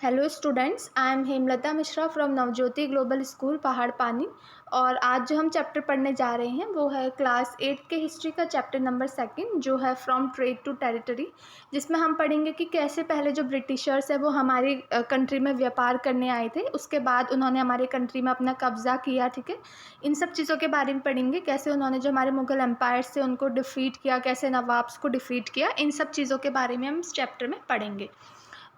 Hello students, I am Hemlata Mishra from Navjyoti global school पहाड़ पानी। और आज जो हम चैप्टर पढ़ने जा रहे हैं वो है क्लास 8 के हिस्ट्री का चैप्टर नंबर 2 जो है फ्रॉम ट्रेड टू टेरिटरी, जिसमें हम पढ़ेंगे कि कैसे पहले जो ब्रिटिशर्स है वो हमारी कंट्री में व्यापार करने आए थे, उसके बाद उन्होंने हमारे कंट्री में अपना कब्जा किया। ठीक है, इन सब चीज़ों के बारे में पढ़ेंगे, कैसे उन्होंने जो हमारे मुगल एम्पायर थे उनको डिफीट किया, कैसे नवाब्स को डिफीट किया। इन सब चीज़ों के बारे में हम इस चैप्टर में पढ़ेंगे।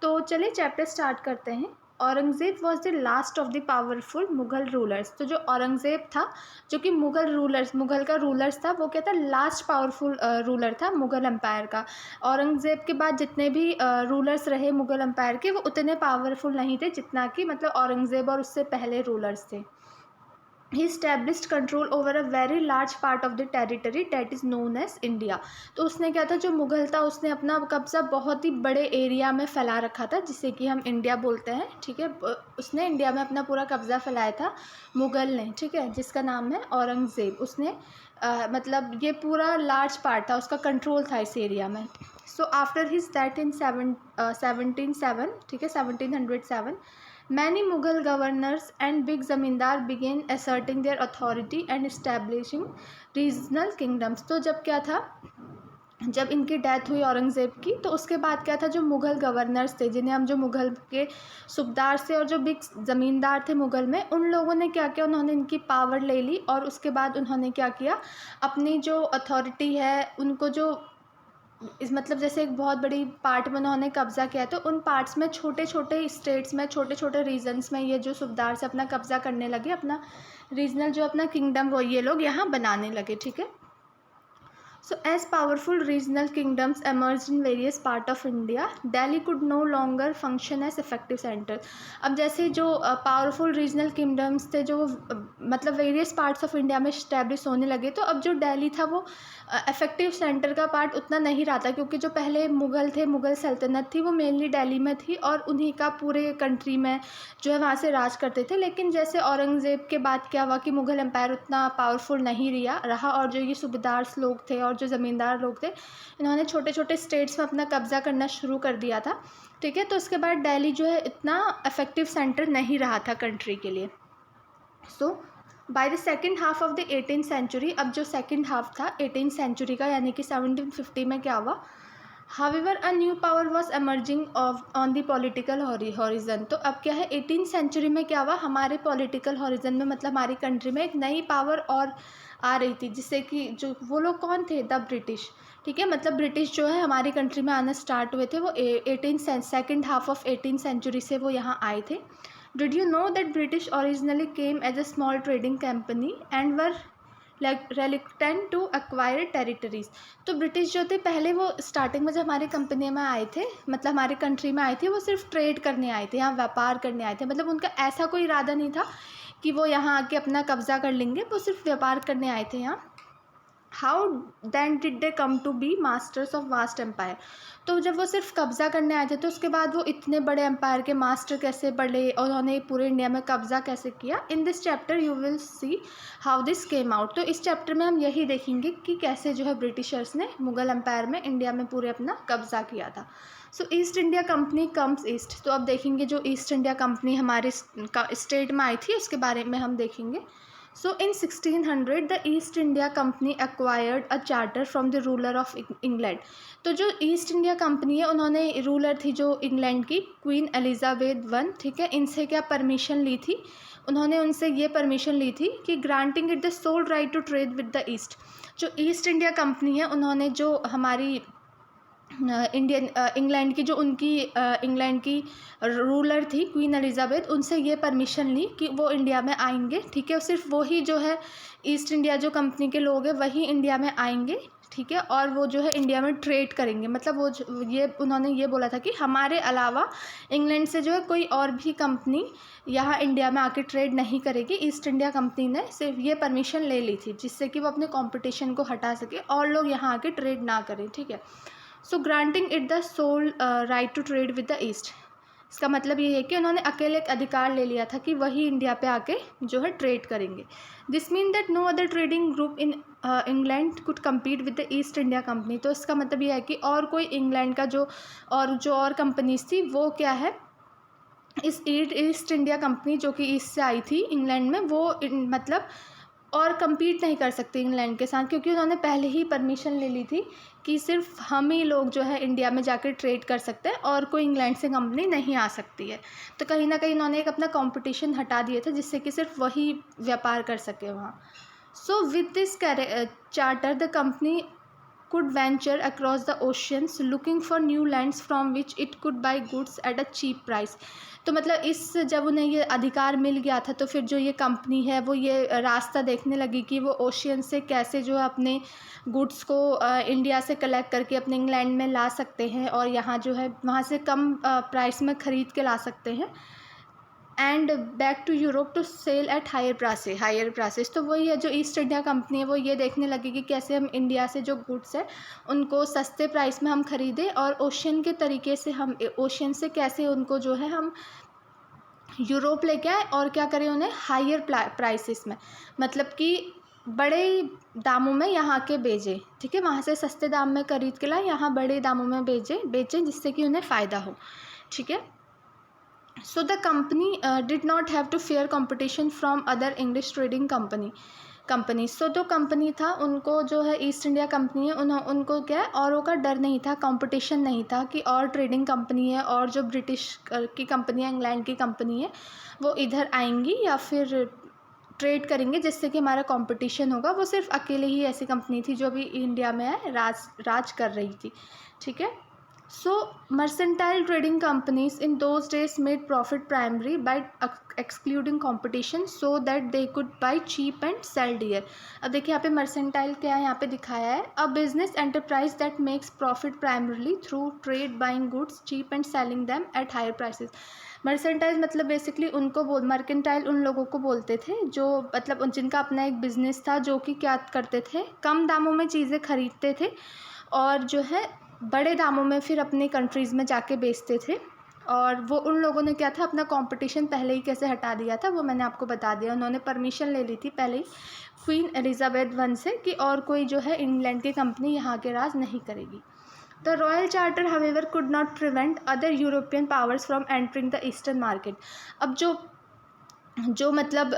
तो चलिए चैप्टर स्टार्ट करते हैं। Aurangzeb was the last of the powerful Mughal rulers. तो जो औरंगज़ेब था, जो कि मुग़ल का रूलर्स था, वो क्या था, लास्ट पावरफुल रूलर था मुग़ल एम्पायर का। औरंगज़ेब के बाद जितने भी रूलर्स रहे मुग़ल एम्पायर के, वो उतने पावरफुल नहीं थे जितना कि मतलब औरंगज़ेब और उससे पहले रूलर्स थे। He established control over a very large part of the territory that is known as India। तो उसने क्या था, जो मुग़ल था उसने अपना कब्ज़ा बहुत ही बड़े एरिया में फैला रखा था, जिसे कि हम इंडिया बोलते हैं। ठीक है, उसने इंडिया में अपना पूरा कब्ज़ा फैलाया था मुग़ल ने। ठीक है, जिसका नाम है औरंगज़ेब। उसने मतलब ये पूरा लार्ज पार्ट था, उसका कंट्रोल था इस एरिया में। So after his death in 1707, ठीक है 1707, many Mughal governors and big zamindar began asserting their authority and establishing regional kingdoms। तो जब क्या था, जब इनकी डेथ हुई औरंगज़ेब की, तो उसके बाद क्या था, जो मुग़ल गवर्नर्स थे, जिन्हें हम जो मुग़ल के सूबेदार थे और जो बिग ज़मींदार थे मुग़ल में, उन लोगों ने क्या किया, उन्होंने इनकी पावर ले ली और उसके बाद उन्होंने क्या किया, अपनी जो अथॉरिटी है उनको जो इस मतलब जैसे एक बहुत बड़ी पार्ट में उन्होंने कब्ज़ा किया, तो उन पार्ट्स में छोटे छोटे स्टेट्स में, छोटे छोटे रीजन्स में ये जो सूबेदार से अपना कब्ज़ा करने लगे, अपना रीजनल जो अपना किंगडम वो ये लोग यहाँ बनाने लगे। ठीक है, So as powerful regional kingdoms emerged in various part of India, Delhi could no longer function as effective center। अब जैसे जो पावरफुल रीजनल किंगडम्स थे, जो मतलब वेरियस पार्ट्स ऑफ इंडिया में स्टैब्लिश होने लगे, तो अब जो दिल्ली था वो इफेक्टिव सेंटर का पार्ट उतना नहीं रहा था, क्योंकि जो पहले मुग़ल थे, मुग़ल सल्तनत थी, वो मेनली दिल्ली में थी और उन्हीं का पूरे कंट्री में जो है वहाँ से राज करते थे। लेकिन जैसे औरंगज़ेब के बाद क्या हुआ कि मुग़ल एम्पायर उतना पावरफुल नहीं रहा और जो ये सूबेदार लोग थे और जो ज़मींदार लोग थे, इन्होंने छोटे छोटे स्टेट्स में अपना कब्ज़ा करना शुरू कर दिया था। ठीक है, तो उसके बाद दिल्ली जो है इतना इफेक्टिव सेंटर नहीं रहा था कंट्री के लिए। So by the second half of the 18th century, अब जो सेकेंड हाफ था 18th सेंचुरी का, यानी कि 1750 में क्या हुआ, However, a new power was emerging on the political horizon। तो अब क्या है, 18th सेंचुरी में क्या हुआ, हमारे पॉलिटिकल हॉरिजन में, मतलब हमारी कंट्री में एक नई पावर और आ रही थी, जिससे कि जो वो लोग कौन थे, द ब्रिटिश। ठीक है, मतलब ब्रिटिश जो है हमारी कंट्री में आना स्टार्ट हुए थे, वो second half of 18th century से वो यहाँ आए थे। Did you know that British originally came as a small trading company and were reluctant to acquire territories. तो ब्रिटिश जो थे पहले, वो स्टार्टिंग में जब हमारी कंपनी में आए थे, मतलब हमारी कंट्री में आए थे, वो सिर्फ ट्रेड करने आए थे, यहाँ व्यापार करने आए थे। मतलब उनका ऐसा कोई इरादा नहीं था कि वो यहाँ आके अपना कब्ज़ा कर लेंगे, वो सिर्फ व्यापार करने आए थे यहाँ। How then did they come to be masters of vast empire. तो जब वो सिर्फ कब्ज़ा करने आए थे, तो उसके बाद वो इतने बड़े एम्पायर के मास्टर कैसे बने और उन्होंने पूरे इंडिया में कब्ज़ा कैसे किया। In this chapter you will see how this came out. तो इस चैप्टर में हम यही देखेंगे कि कैसे जो है ब्रिटिशर्स ने मुग़ल एम्पायर में इंडिया में पूरे अपना कब्ज़ा किया था। So East India company comes east. तो अब देखेंगे जो ईस्ट इंडिया कंपनी हमारे स्टेट में आई थी, उसके बारे में हम देखेंगे। So in 1600 the East India Company acquired a charter from the ruler of England। तो जो ईस्ट इंडिया कंपनी है, उन्होंने रूलर थी जो इंग्लैंड की क्वीन एलिजाबेथ वन, ठीक है, इनसे क्या परमिशन ली थी, उन्होंने उनसे ये परमिशन ली थी कि granting it the sole right to trade with the east. जो ईस्ट इंडिया कंपनी है, उन्होंने जो हमारी इंग्लैंड की जो उनकी इंग्लैंड की रूलर थी क्वीन एलिजाबेथ, उनसे ये परमिशन ली कि वो इंडिया में आएंगे। ठीक है, सिर्फ वही जो है ईस्ट इंडिया जो कंपनी के लोग हैं वही इंडिया में आएंगे। ठीक है, और वो जो है इंडिया में ट्रेड करेंगे। मतलब वो ये उन्होंने ये बोला था कि हमारे अलावा इंग्लैंड से जो है कोई और भी कंपनी यहाँ इंडिया में आके ट्रेड नहीं करेगी। ईस्ट इंडिया कंपनी ने सिर्फ ये परमिशन ले ली थी, जिससे कि वो अपने कॉम्पिटिशन को हटा सके और लोग यहाँ आके ट्रेड ना करें। ठीक है, so granting it the sole right to trade with the east. इसका मतलब ये है कि उन्होंने अकेले एक अधिकार ले लिया था कि वही इंडिया पे आके जो है ट्रेड करेंगे। This mean that no other trading group in England could compete with the East India company. तो इसका मतलब ये है कि और कोई इंग्लैंड का जो और कंपनीज थी, वो क्या है, इस ईस्ट इंडिया कंपनी जो कि ईस्ट से आई थी इंग्लैंड में, वो मतलब और कम्पीट नहीं कर सकती इंग्लैंड के साथ, क्योंकि उन्होंने पहले ही परमिशन ले ली थी कि सिर्फ हम ही लोग जो है इंडिया में जाकर ट्रेड कर सकते हैं और कोई इंग्लैंड से कंपनी नहीं आ सकती है। तो कहीं ना कहीं उन्होंने एक अपना कंपटीशन हटा दिया था जिससे कि सिर्फ वही व्यापार कर सके वहाँ। So with this charter the company could venture across the oceans looking for new lands from which it could buy goods at a cheap price। तो मतलब इस जब उन्हें ये अधिकार मिल गया था तो फिर जो ये कंपनी है वो ये रास्ता देखने लगी कि वो ओशियन से कैसे जो है अपने गुड्स को इंडिया से कलेक्ट करके अपने इंग्लैंड में ला सकते हैं और यहाँ जो है वहाँ से कम प्राइस में ख़रीद के ला सकते हैं, and back to Europe to sell at higher prices. तो वही है जो ईस्ट इंडिया कंपनी है वो ये देखने लगी कि कैसे हम इंडिया से जो गुड्स है उनको सस्ते प्राइस में हम ख़रीदें और ओशियन के तरीके से हम ओशियन से कैसे उनको जो है हम यूरोप लेके आए और क्या करें उन्हें हायर प्राइसेस में, मतलब कि बड़े दामों में यहाँ के बेचें। ठीक है, वहाँ से सस्ते दाम में खरीद के लाए, यहाँ बड़े दामों में बेचें जिससे कि उन्हें फ़ायदा हो। ठीक है, so the company did not have to fear competition from other English trading company. So जो कंपनी था उनको जो है ईस्ट इंडिया कंपनी है उनको क्या है औरों का डर नहीं था, कंपटीशन नहीं था कि और ट्रेडिंग कंपनी है और जो ब्रिटिश की कंपनी है, इंग्लैंड की कंपनी है, वो इधर आएंगी या फिर ट्रेड करेंगे जिससे कि हमारा कंपटीशन होगा। वो सिर्फ अकेले ही ऐसी कंपनी थी जो भी इंडिया में है राज कर रही थी। ठीक है, so mercantile trading companies in those days made profit primarily by excluding competition so that they could buy cheap and sell dear। अब देखिए यहाँ पे mercantile क्या है, यहाँ पे दिखाया है a business enterprise that makes profit primarily through trade buying goods cheap and selling them at higher prices। Mercantile मतलब बेसिकली मर्केंटाइल उन लोगों को बोलते थे जो मतलब जिनका अपना एक बिजनेस था, जो कि क्या करते थे कम दामों में चीज़ें खरीदते थे और जो है बड़े दामों में फिर अपनी कंट्रीज़ में जाके बेचते थे। और वो उन लोगों ने क्या था अपना कंपटीशन पहले ही कैसे हटा दिया था वो मैंने आपको बता दिया। उन्होंने परमिशन ले ली थी पहले ही क्वीन एलिजाबेथ I से कि और कोई जो है इंग्लैंड की कंपनी यहाँ के राज नहीं करेगी। The royal charter however could not prevent other European powers from entering the eastern market. अब जो मतलब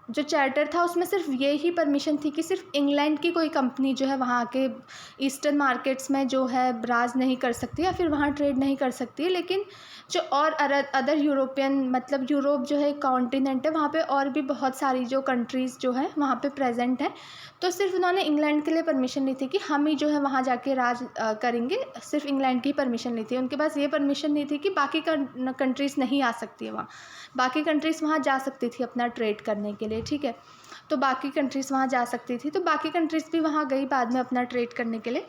जो चार्टर था उसमें सिर्फ ये ही परमिशन थी कि सिर्फ इंग्लैंड की कोई कंपनी जो है वहाँ के ईस्टर्न मार्केट्स में जो है राज नहीं कर सकती या फिर वहाँ ट्रेड नहीं कर सकती है, लेकिन जो और अदर यूरोपियन मतलब यूरोप जो है कॉन्टिनेंट है वहाँ पे और भी बहुत सारी जो कंट्रीज़ जो है वहाँ पे प्रेजेंट है। तो सिर्फ उन्होंने इंग्लैंड के लिए परमिशन ली थी कि हम ही जो है वहाँ जाके राज करेंगे, सिर्फ इंग्लैंड की परमिशन ली थी। उनके पास ये परमिशन नहीं थी कि बाकी कंट्रीज़ नहीं आ सकती है वहाँ, बाकी कंट्रीज़ वहाँ जा सकती थी अपना ट्रेड करने के लिए। ठीक है, तो बाकी कंट्रीज़ वहाँ जा सकती थी, तो बाकी कंट्रीज़ भी वहाँ गई बाद में अपना ट्रेड करने के लिए।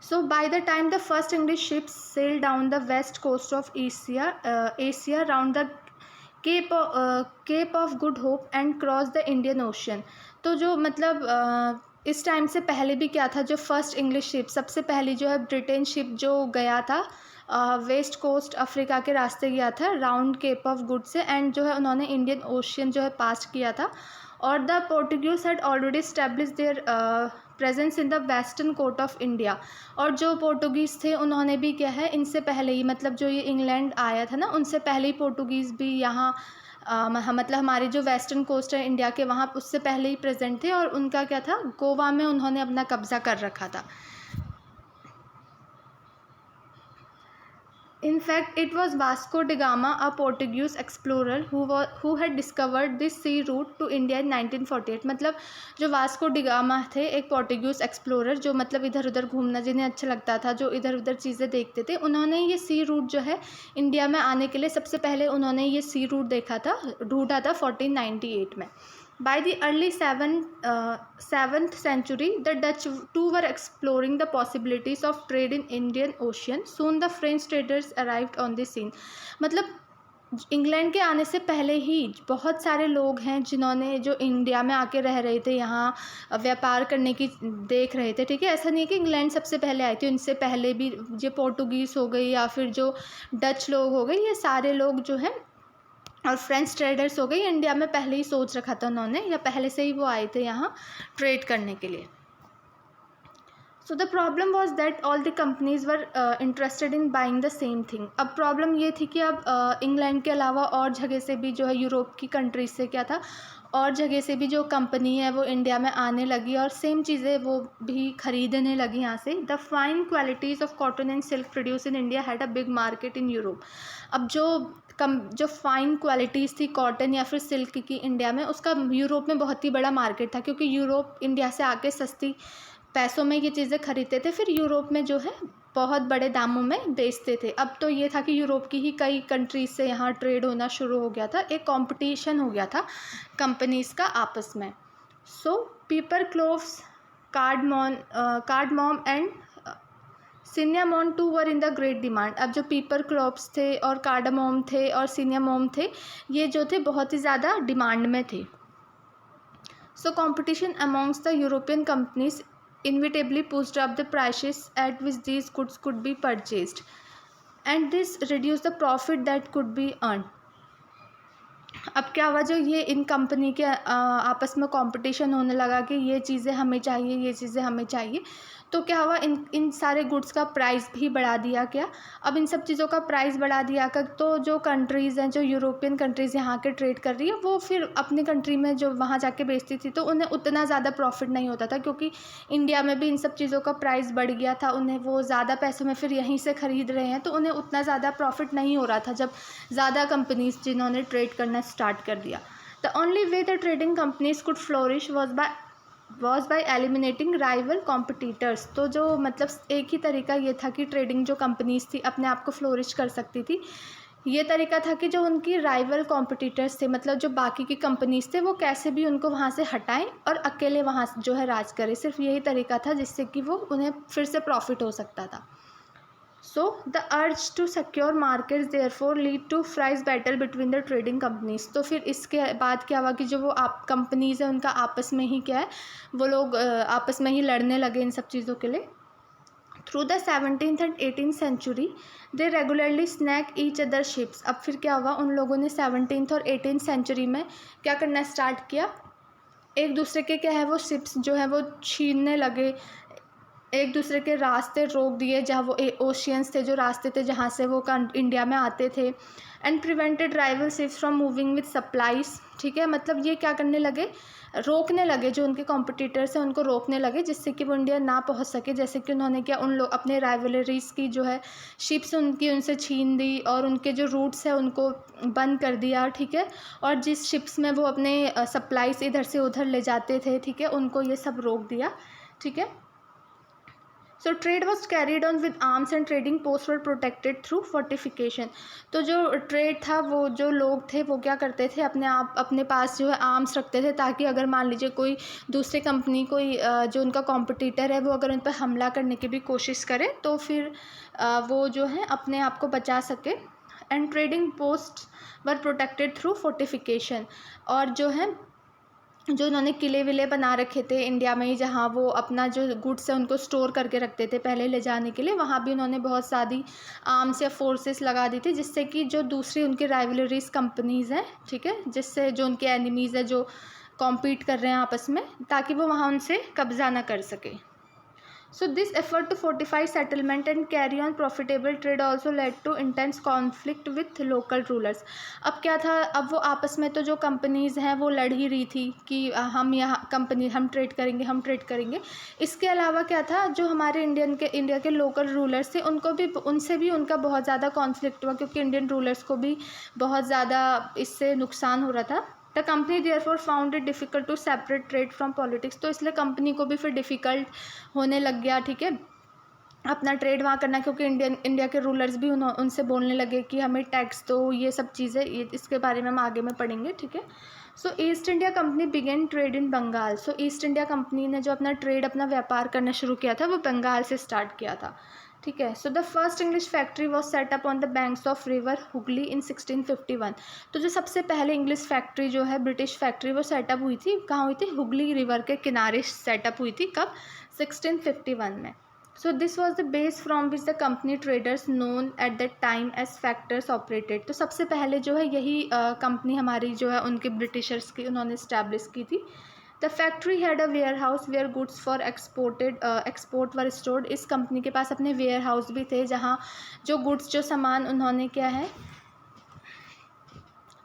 So by the time the first English ships sailed down the west coast of Asia round the Cape of Good Hope and crossed the Indian Ocean। तो जो मतलब इस टाइम से पहले भी क्या था, जो फर्स्ट इंग्लिश शिप सबसे पहली जो है ब्रिटेन शिप जो गया था वेस्ट कोस्ट अफ्रीका के रास्ते गया था राउंड केप ऑफ गुड से, एंड जो है उन्होंने इंडियन ओशियन जो है पास किया था। और the Portuguese had already establish their presence in the western coast of India. और जो पोर्टुगीज़ थे उन्होंने भी क्या है इनसे पहले ही मतलब जो ये इंग्लैंड आया था ना उनसे पहले ही पोर्टुगीज़ भी यहाँ मतलब हमारे जो वेस्टर्न कोस्ट है इंडिया के वहाँ उससे पहले ही प्रेजेंट थे और उनका क्या था गोवा में उन्होंने अपना कब्ज़ा कर रखा था। In fact, it was Vasco da Gama, a Portuguese explorer, who had discovered this sea route to India in 1948। मतलब जो वास्को डिगामा थे एक पोर्टुगीज़ एक्सप्लोरर जो मतलब इधर उधर घूमना जिन्हें अच्छा लगता था, जो इधर उधर चीज़ें देखते थे, उन्होंने ये सी रूट जो है इंडिया में आने के लिए सबसे पहले उन्होंने ये सी रूट ढूंढा था 1498 में। By the early 7th century, the Dutch too were exploring the possibilities of trade in Indian Ocean. Soon the French traders arrived on the scene। मतलब इंग्लैंड के आने से पहले ही बहुत सारे लोग हैं जिन्होंने जो इंडिया में आके रह रहे थे, यहाँ व्यापार करने की देख रहे थे। ठीक है, ऐसा नहीं है कि इंग्लैंड सबसे पहले आई थी, उनसे पहले भी जो पोर्टुगीज़ हो गई या फिर जो डच लोग हो गए, ये सारे लोग जो हैं और फ्रेंच ट्रेडर्स हो गई इंडिया में पहले ही सोच रखा था उन्होंने, या पहले से ही वो आए थे यहाँ ट्रेड करने के लिए। So the problem was that all the companies were interested in buying the same thing. अब प्रॉब्लम ये थी कि अब इंग्लैंड के अलावा और जगह से भी जो है यूरोप की कंट्रीज से क्या था, और जगह से भी जो कंपनी है वो इंडिया में आने लगी और सेम चीज़ें वो भी खरीदने लगी यहाँ से। The fine qualities of cotton and silk produce in India had a big market in Europe. अब जो फाइन क्वालिटीज़ थी कॉटन या फिर सिल्क की इंडिया में, उसका यूरोप में बहुत ही बड़ा मार्केट था, क्योंकि यूरोप इंडिया से आके सस्ती पैसों में ये चीज़ें खरीदते थे, फिर यूरोप में जो है बहुत बड़े दामों में बेचते थे। अब तो ये था कि यूरोप की ही कई कंट्रीज से यहाँ ट्रेड होना शुरू हो गया था, एक कंपटीशन हो गया था कंपनीज का आपस में। So pepper cloves, cardamom and cinnamon too were in the great demand. अब जो पेपर क्लोव्स थे और कार्डामोम थे और सिनेमोम थे, ये जो थे बहुत ही ज़्यादा डिमांड में थे। So competition amongst the European companies inevitably pushed up the prices at which these goods could be purchased, and this reduced the profit that could be earned. अब क्या हुआ, जो ये इन कंपनी के आपस में कंपटीशन होने लगा कि ये चीज़ें हमें चाहिए, ये चीज़ें हमें चाहिए, तो क्या हुआ, इन सारे गुड्स का प्राइस भी बढ़ा दिया गया। अब इन सब चीज़ों का प्राइस बढ़ा दिया कर, तो जो कंट्रीज़ हैं, जो यूरोपियन कंट्रीज़ यहाँ के ट्रेड कर रही है, वो फिर अपनी कंट्री में जो वहाँ जाके बेचती थी, तो उन्हें उतना ज़्यादा प्रॉफिट नहीं होता था, क्योंकि इंडिया में भी इन सब चीज़ों का प्राइस बढ़ गया था, उन्हें वो ज़्यादा पैसों में फिर यहीं से ख़रीद रहे हैं, तो उन्हें उतना ज़्यादा प्रॉफिट नहीं हो रहा था जब ज़्यादा कंपनीज जिन्होंने ट्रेड करना स्टार्ट कर दिया। The only way the trading companies could flourish was by eliminating rival competitors. तो जो मतलब एक ही तरीका ये था कि ट्रेडिंग जो कंपनीज थी अपने आप को फ्लोरिश कर सकती थी, ये तरीका था कि जो उनकी राइवल कॉम्पिटिटर्स थे, मतलब जो बाकी की कंपनीज थे, वो कैसे भी उनको वहाँ से हटाएं और अकेले वहाँ जो है राज करें। सिर्फ यही तरीका था जिससे कि वो उन्हें फिर से प्रॉफिट हो सकता था। So the urge to secure markets therefore lead to price battle between the trading companies। तो फिर इसके बाद क्या हुआ कि जो वो आप कंपनीज है उनका आपस में ही क्या है, वो लोग आपस में ही लड़ने लगे इन सब चीज़ों के लिए। Through the 17th and 18th century they regularly snag each other ships। अब फिर क्या हुआ, उन लोगों ने 17th और 18th सेंचुरी में क्या करना स्टार्ट किया, एक दूसरे के क्या है वो शिप्स जो है वो छीनने लगे, एक दूसरे के रास्ते रोक दिए, जहाँ वो ओशियंस थे, जो रास्ते थे जहाँ से वो इंडिया में आते थे, and prevented rival ships from moving with supplies. ठीक है, मतलब ये क्या करने लगे, रोकने लगे, जो उनके कॉम्पिटिटर्स हैं उनको रोकने लगे, जिससे कि वो इंडिया ना पहुंच सके। जैसे कि उन्होंने क्या, उन लोग अपने राइवलरीज की जो है शिप्स उनकी उनसे छीन दी और उनके जो रूट्स हैं उनको बंद कर दिया। ठीक है, और जिस शिप्स में वो अपने सप्लाईज इधर से उधर ले जाते थे, ठीक है, उनको ये सब रोक दिया। ठीक है, so trade was carried on with arms and trading post were protected through fortification. तो जो ट्रेड था, वो जो लोग थे वो क्या करते थे, अपने पास जो है आर्म्स रखते थे, ताकि अगर मान लीजिए कोई दूसरी कंपनी, कोई जो उनका कॉम्पिटिटर है, वो अगर उन पर हमला करने की भी कोशिश करे तो फिर वो जो है अपने आप को बचा सके। And trading post were protected through fortification. और जो है जो उन्होंने किले विले बना रखे थे इंडिया में ही, जहाँ वो अपना जो गुड्स है उनको स्टोर करके रखते थे पहले ले जाने के लिए, वहाँ भी उन्होंने बहुत सारी आर्म्स या फोर्सेस लगा दी थी, जिससे कि जो दूसरी उनकी राइवलरीज कंपनीज़ हैं, ठीक है, जिससे जो उनके एनिमीज़ है जो कॉम्पीट कर रहे हैं आपस में, ताकि वो वहाँ उनसे कब्जा ना कर सके। So this effort to fortify settlement and carry on profitable trade also led to intense conflict with local rulers। अब क्या था, अब वो आपस में तो जो कंपनीज़ हैं वो लड़ ही रही थी कि हम यहाँ कंपनी हम ट्रेड करेंगे। इसके अलावा क्या था, जो हमारे इंडिया के लोकल रूलर्स थे, उनसे भी उनका बहुत ज़्यादा कॉन्फ्लिक्ट हुआ, क्योंकि इंडियन रूलर्स को भी बहुत ज़्यादा इससे नुकसान हो रहा था। The company therefore found it difficult to separate trade from politics. तो इसलिए कंपनी को भी फिर डिफ़िकल्ट होने लग गया, ठीक है, अपना ट्रेड वहाँ करना, क्योंकि इंडिया के रूलर्स भी उनसे बोलने लगे कि हमें टैक्स दो, ये सब चीज़ें, इसके बारे में हम आगे में पढ़ेंगे। ठीक है, so East India company began trade in Bengal. So East India company ने जो अपना व्यापार करना शुरू किया था वो बंगाल से स्टार्ट किया था। ठीक है, so the first English factory was set up on the banks of river Hooghly in 1651। तो जो सबसे पहले इंग्लिश फैक्ट्री जो है, ब्रिटिश फैक्ट्री, वो सेटअप हुई थी, कहाँ हुई थी, हुगली रिवर के किनारे सेटअप हुई थी। कब, 1651 में। So this was the base from which the company traders known at that time as factors operated. तो सबसे पहले जो है यही कंपनी हमारी जो है उनके ब्रिटिशर्स की उन्होंने इस्टेब्लिश की थी। The the factory had a warehouse where goods for export were stored. इस कंपनी के पास अपने वेयर हाउस भी थे जहाँ जो गुड्स जो सामान उन्होंने क्या है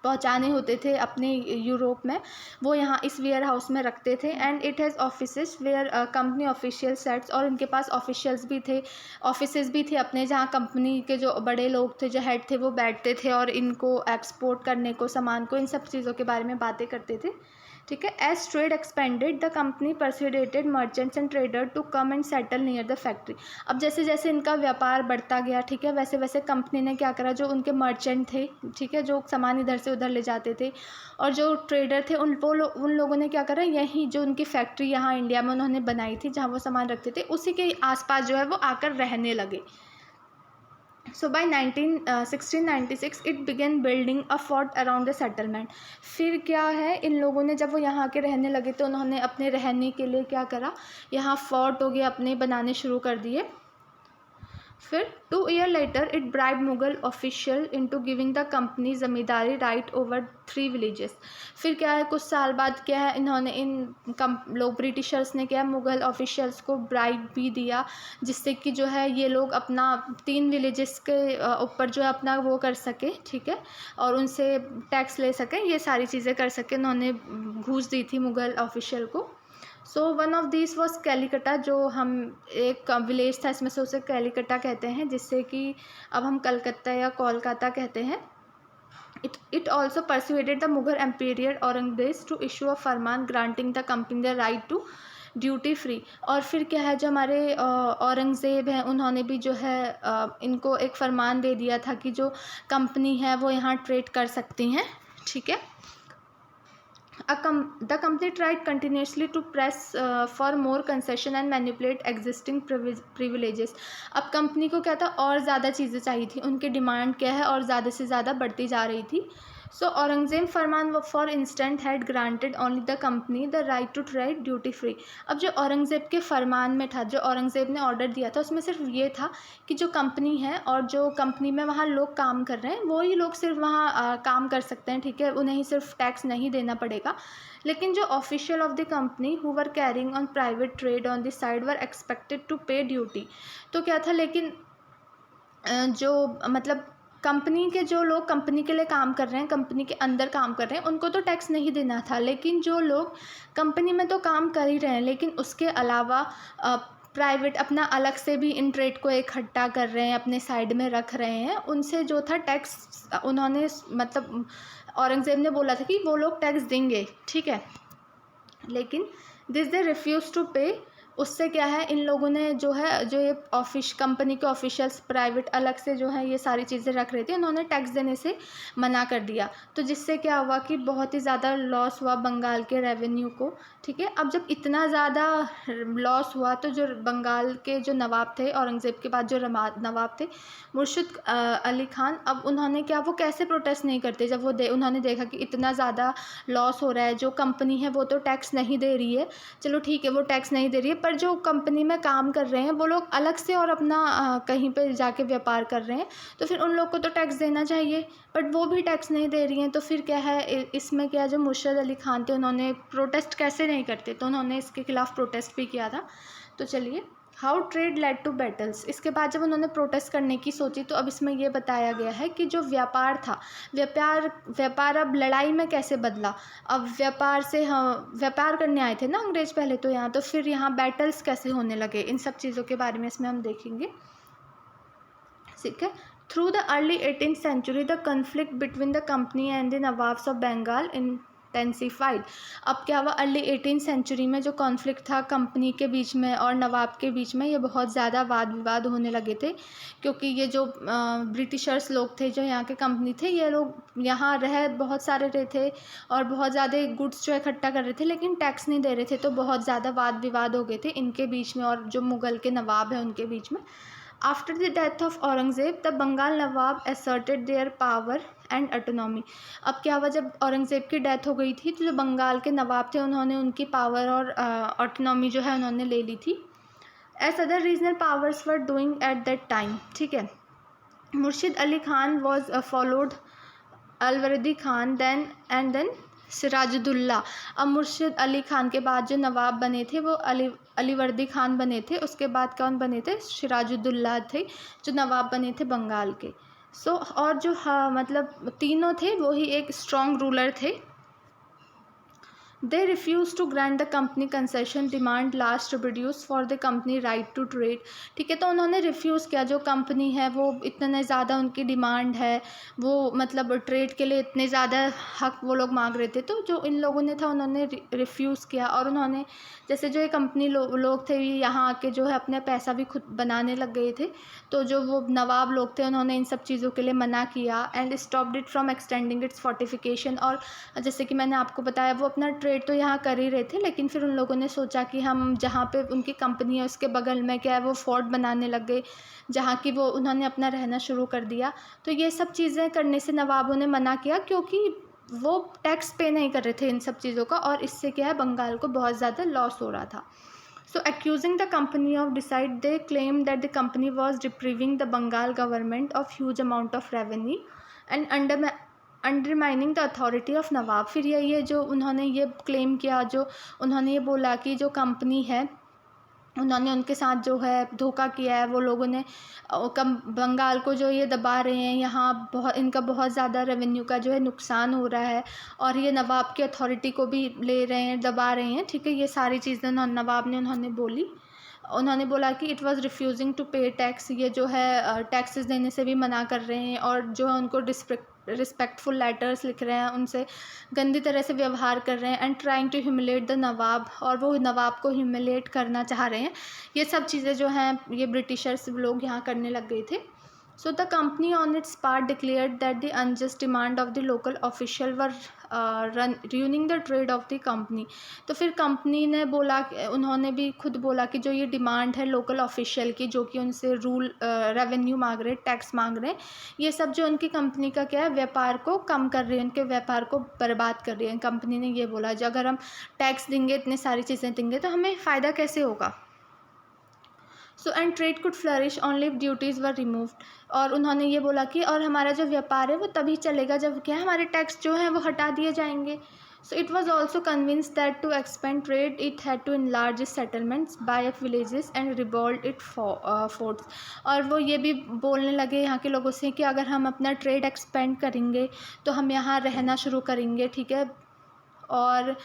पहुंचाने होते थे अपने यूरोप में, वो यहाँ इस वेयर हाउस में रखते थे। And it has offices where company official sets, और इनके पास ऑफिशियल्स भी थे, ऑफिसेस भी थे अपने जहाँ कंपनी के जो बड़े लोग थे, जो हेड थे, वो बैठते थे और इनको एक्सपोर्ट करने को, सामान को, इन सब चीज़ों के बारे में बातें करते थे। ठीक है। As trade expanded the company persuaded merchants and trader to come and settle near the factory. अब जैसे जैसे इनका व्यापार बढ़ता गया, ठीक है, वैसे वैसे कंपनी ने क्या करा, जो उनके मर्चेंट थे, ठीक है, जो सामान इधर से उधर ले जाते थे, और जो ट्रेडर थे, उन लोगों ने क्या करा, यही जो उनकी फैक्ट्री यहाँ इंडिया में उन्होंने बनाई थी जहाँ वो सामान रखते थे, उसी के आसपास जो है वो आकर रहने लगे। So by 1696 it began building a fort around the settlement। फिर क्या है, इन लोगों ने जब वो यहाँ के रहने लगे तो उन्होंने अपने रहने के लिए क्या करा, यहाँ फोर्ट हो गए अपने बनाने शुरू कर दिए। फिर 2 years later it bribed Mughal official into giving the company ज़मींदारी right over 3 villages. फिर क्या है, कुछ साल बाद क्या है, इन्होंने लोग ब्रिटिशर्स ने क्या, मुगल ऑफिशियल्स को ब्राइब भी दिया, जिससे कि जो है ये लोग अपना 3 विलेजेस के ऊपर जो है अपना वो कर सके, ठीक है, और उनसे टैक्स ले सकें, ये सारी चीज़ें कर सके, उन्होंने घूस दी थी मुगल ऑफिशियल को। So one of this was Kalikata, जो हम एक विलेज था इसमें से उसे कैलिकटा कहते हैं, जिससे कि अब हम कलकत्ता या कोलकाता कहते हैं। It also persuaded the Mughal Emperor Aurangzeb to issue a Farman granting the company the right to duty free. और फिर क्या है, जो हमारे औरंगज़ेब हैं, उन्होंने भी जो है इनको एक फ़रमान दे दिया था कि जो कंपनी है वो यहाँ ट्रेड कर सकती हैं, ठीक है। The company tried continuously to press for more concession and manipulate existing privileges। अब कंपनी को क्या था, और ज़्यादा चीज़ें चाहिए थी, उनकी डिमांड क्या है और ज़्यादा से ज़्यादा बढ़ती जा रही थी। सो औरंगज़ेब फरमान for instant had granted only the company the right to trade duty free. अब जो औरंगज़ेब के फरमान में था, जो औरंगज़ेब ने ऑर्डर दिया था, उसमें सिर्फ ये था कि जो कंपनी है और जो कंपनी में वहाँ लोग काम कर रहे हैं, वो ही लोग सिर्फ वहाँ काम कर सकते हैं, ठीक है, उन्हें ही सिर्फ टैक्स नहीं देना पड़ेगा। लेकिन जो official of the company who were carrying on private trade on the side were expected to pay duty. तो क्या था, लेकिन जो मतलब कंपनी के जो लोग कंपनी के लिए काम कर रहे हैं, कंपनी के अंदर काम कर रहे हैं, उनको तो टैक्स नहीं देना था। लेकिन जो लोग कंपनी में तो काम कर ही रहे हैं, लेकिन उसके अलावा प्राइवेट अपना अलग से भी इन ट्रेड को इकट्ठा कर रहे हैं, अपने साइड में रख रहे हैं, उनसे जो था टैक्स उन्होंने मतलब औरंगज़ेब ने बोला था कि वो लोग टैक्स देंगे, ठीक है, लेकिन दिस दे रिफ्यूज़ टू पे। उससे क्या है, इन लोगों ने जो है, जो ये कंपनी के ऑफिशियल्स प्राइवेट अलग से जो है ये सारी चीज़ें रख रहे थे, उन्होंने टैक्स देने से मना कर दिया। तो जिससे क्या हुआ कि बहुत ही ज़्यादा लॉस हुआ बंगाल के रेवेन्यू को, ठीक है। अब जब इतना ज़्यादा लॉस हुआ तो जो बंगाल के जो नवाब थे, औरंगज़ेब के बाद जो नवाब थे मुर्शिद अली खान, अब उन्होंने क्या, वो कैसे प्रोटेस्ट नहीं करते जब वो उन्होंने देखा कि इतना ज़्यादा लॉस हो रहा है, जो कंपनी है वो तो टैक्स नहीं दे रही है, चलो ठीक है वो टैक्स नहीं दे रही है, पर जो कंपनी में काम कर रहे हैं वो लोग अलग से और अपना कहीं पे जाके व्यापार कर रहे हैं, तो फिर उन लोग को तो टैक्स देना चाहिए, बट वो भी टैक्स नहीं दे रही हैं। तो फिर क्या है, इसमें क्या, जो मुर्शिद अली खान थे, उन्होंने प्रोटेस्ट कैसे नहीं करते, तो उन्होंने इसके खिलाफ़ प्रोटेस्ट भी किया था। तो चलिए, how trade led to battles. इसके बाद जब उन्होंने प्रोटेस्ट करने की सोची, तो अब इसमें यह बताया गया है कि जो व्यापार था, व्यापार अब लड़ाई में कैसे बदला। अब व्यापार से हम व्यापार करने आए थे ना अंग्रेज पहले तो यहाँ, तो फिर यहाँ बैटल्स कैसे होने लगे, इन सब चीज़ों के बारे में इसमें हम देखेंगे, ठीक है। Through the early 18th century the conflict between the company and the nawabs of Bengal intensified. अब क्या हुआ, अर्ली 18th century में जो कॉन्फ्लिक्ट था कंपनी के बीच में और नवाब के बीच में, ये बहुत ज़्यादा वाद विवाद होने लगे थे, क्योंकि ये जो ब्रिटिशर्स लोग थे, जो यहाँ के कंपनी थे, ये लोग यहाँ बहुत सारे रहे थे और बहुत ज़्यादा गुड्स जो इकट्ठा कर रहे थे, लेकिन टैक्स नहीं दे रहे थे, तो बहुत ज़्यादा वाद विवाद हो गए थे इनके बीच में और जो मुग़ल के नवाब हैं उनके बीच में। After the death of Aurangzeb the Bengal nawab asserted their power and autonomy. अब क्या हुआ, जब औरंगज़ेब की डेथ हो गई थी, तो जो बंगाल के नवाब थे उन्होंने उनकी पावर और ऑटोनॉमी जो है उन्होंने ले ली थी, as other regional powers were doing at that time, ठीक है। Murshid Ali Khan was followed Alivardi Khan then Sirajuddaula. अब मुर्शिद अली खान के बाद जो नवाब बने थे वो अलीवर्दी खान बने थे। उसके बाद कौन बने थे? सिराजुद्दौला थे जो नवाब बने थे बंगाल के। और जो मतलब तीनों थे वो ही एक स्ट्रॉन्ग रूलर थे। They refused to grant the company concession demand last to produce for the company right to trade। ठीक है, तो उन्होंने रिफ्यूज़ किया। जो कंपनी है वो इतने ज़्यादा उनकी डिमांड है, वो मतलब ट्रेड के लिए इतने ज़्यादा हक वो लोग मांग रहे थे, तो जो इन लोगों ने था उन्होंने रिफ्यूज़ किया। और उन्होंने जैसे जो ये कंपनी लोग थे यहाँ आके जो है अपना पैसा भी खुद बनाने लग गए थे, तो जो वो नवाब लोग थे उन्होंने इन सब चीज़ों के लिए मना किया and stopped it from extending its fortification. और जैसे कि मैंने आपको बताया वो अपना ट्रेड तो यहाँ कर ही रहे थे, लेकिन फिर उन लोगों ने सोचा कि हम जहाँ पे उनकी कंपनी है उसके बगल में क्या है वो फोर्ट बनाने लग गए, जहाँ की वो उन्होंने अपना रहना शुरू कर दिया। तो ये सब चीज़ें करने से नवाबों ने मना किया, क्योंकि वो टैक्स पे नहीं कर रहे थे इन सब चीज़ों का, और इससे क्या है बंगाल को बहुत ज़्यादा लॉस हो रहा था। So accusing the company of decide, they claimed that the company was depriving the Bengal government of huge amount of revenue and undermining the authority of nawab. फिर ये जो उन्होंने ये क्लेम किया, जो उन्होंने ये बोला कि जो कंपनी है उन्होंने उनके साथ जो है धोखा किया है, वो लोगों ने बंगाल को जो ये दबा रहे हैं, यहाँ इनका बहुत ज़्यादा रेवेन्यू का जो है नुकसान हो रहा है, और ये नवाब की अथॉरिटी को भी ले रहे हैं, दबा रहे हैं। ठीक है, ये सारी चीज़ें नवाब ने उन्होंने बोली। उन्होंने बोला कि इट वाज रिफ्यूजिंग टू पे टैक्स, ये जो है टैक्सेस देने से भी मना कर रहे हैं, और जो है उनको रिस्पेक्टफुल लेटर्स लिख रहे हैं, उनसे गंदी तरह से व्यवहार कर रहे हैं, and trying to humiliate the nawab, और वो नवाब को ह्यूमिलेट करना चाह रहे हैं। ये सब चीज़ें जो हैं ये ब्रिटिशर्स लोग यहाँ करने लग गए थे। So the company on its part declared that the unjust demand of the local official were ruining the trade of the company। तो फिर कंपनी ने बोला, उन्होंने भी खुद बोला कि जो ये डिमांड है लोकल ऑफिशियल की, जो कि उनसे रेवेन्यू मांग रहे, टैक्स मांग रहे हैं, ये सब जो उनकी कंपनी का क्या है व्यापार को कम कर रही है, उनके व्यापार को बर्बाद कर रही है। कंपनी ने ये बोला जो अगर हम टैक्स देंगे, इतनी सारी चीज़ें देंगे, तो हमें फ़ायदा कैसे होगा। So and trade could flourish only if duties were removed. और उन्होंने ये बोला कि और हमारा जो व्यापार है वो तभी चलेगा जब क्या है हमारे टैक्स जो हैं वो हटा दिए जाएंगे। So it was also convince that to expand trade it had to enlarge its settlements by of villages and rebuilt it forts. और वो ये भी बोलने लगे यहाँ के लोगों से कि अगर हम अपना ट्रेड एक्सपेंड करेंगे तो हम यहाँ रहना शुरू करेंगे, ठीक है, और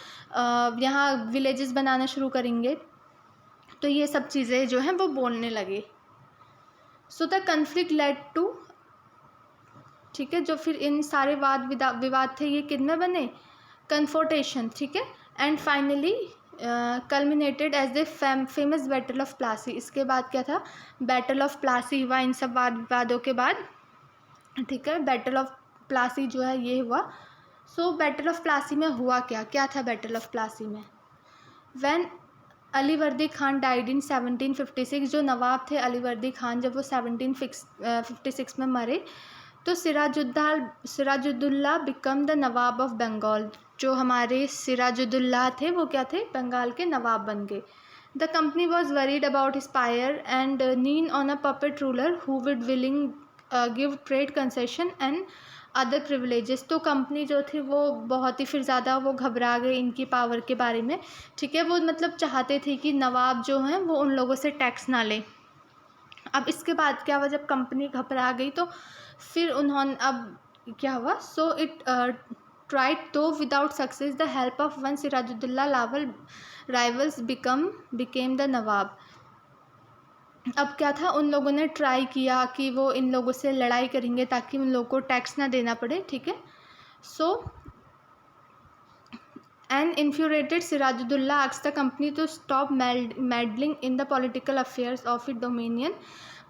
यहाँ विलेजेस बनाना शुरू करेंगे। तो ये सब चीज़ें जो हैं वो बोलने लगे। So the conflict led to, ठीक है, जो फिर इन सारे विवाद थे ये कितने बने, कन्फोर्टेशन, ठीक है, and finally culminated as the famous battle of Plassey. इसके बाद क्या था, बैटल ऑफ प्लासी हुआ इन सब विवादों के बाद, ठीक है, बैटल ऑफ प्लासी जो है ये हुआ। सो बैटल ऑफ प्लासी में हुआ क्या था बैटल ऑफ प्लासी में, when Alivardi Khan died in 1756। जो नवाब थे अलीवर्दी खान, जब वो 1756 में मरे, तो Sirajuddaulah became the nawab of Bengal. जो हमारे सिराजुद्दौला थे वो क्या थे, बंगाल के नवाब बन गए। The company was worried about his power and keen on a puppet ruler who would willing give trade concession and other privileges. तो कंपनी जो थी वो बहुत ही फिर ज़्यादा वो घबरा गए इनकी पावर के बारे में, ठीक है, वो मतलब चाहते थे कि नवाब जो हैं वो उन लोगों से टैक्स ना लें। अब इसके बाद क्या हुआ, जब कंपनी घबरा गई तो फिर उन्होंने अब क्या हुआ, सो इट ट्राइड तो without success the help of one Sirajuddaulah loyal rivals became the नवाब। अब क्या था, उन लोगों ने ट्राई किया कि वो इन लोगों से लड़ाई करेंगे ताकि उन लोगों को टैक्स ना देना पड़े, ठीक है। So an infuriated Sirajuddaula asked the company to stop meddling in the political affairs of it dominion.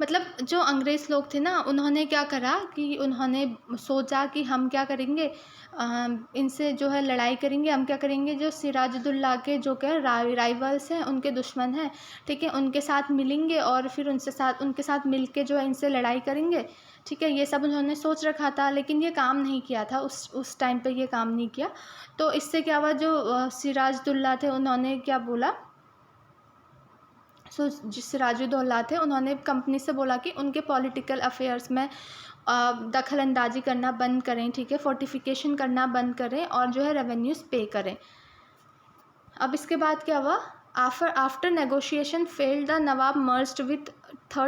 मतलब जो अंग्रेज़ लोग थे ना, उन्होंने क्या करा कि उन्होंने सोचा कि हम क्या करेंगे, इनसे जो है लड़ाई करेंगे, हम क्या करेंगे, जो सिराजुद्दौला के जो क्या राइवल्स हैं, उनके दुश्मन हैं, ठीक है, उनके साथ मिलेंगे और फिर उनके साथ मिल के जो है इनसे लड़ाई करेंगे, ठीक है। ये सब उन्होंने सोच रखा था, लेकिन ये काम नहीं किया था, उस टाइम पे ये काम नहीं किया। तो इससे क्या हुआ, जो सिराजुद्दौला थे उन्होंने क्या बोला, सो जिस सिराजुद्दौला थे उन्होंने कंपनी से बोला कि उनके पॉलिटिकल अफेयर्स में दखल अंदाजी करना बंद करें, ठीक है, फोर्टिफिकेशन करना बंद करें और जो है रेवेन्यूज़ पे करें। अब इसके बाद क्या हुआ, after negotiation failed the Nawab merged with third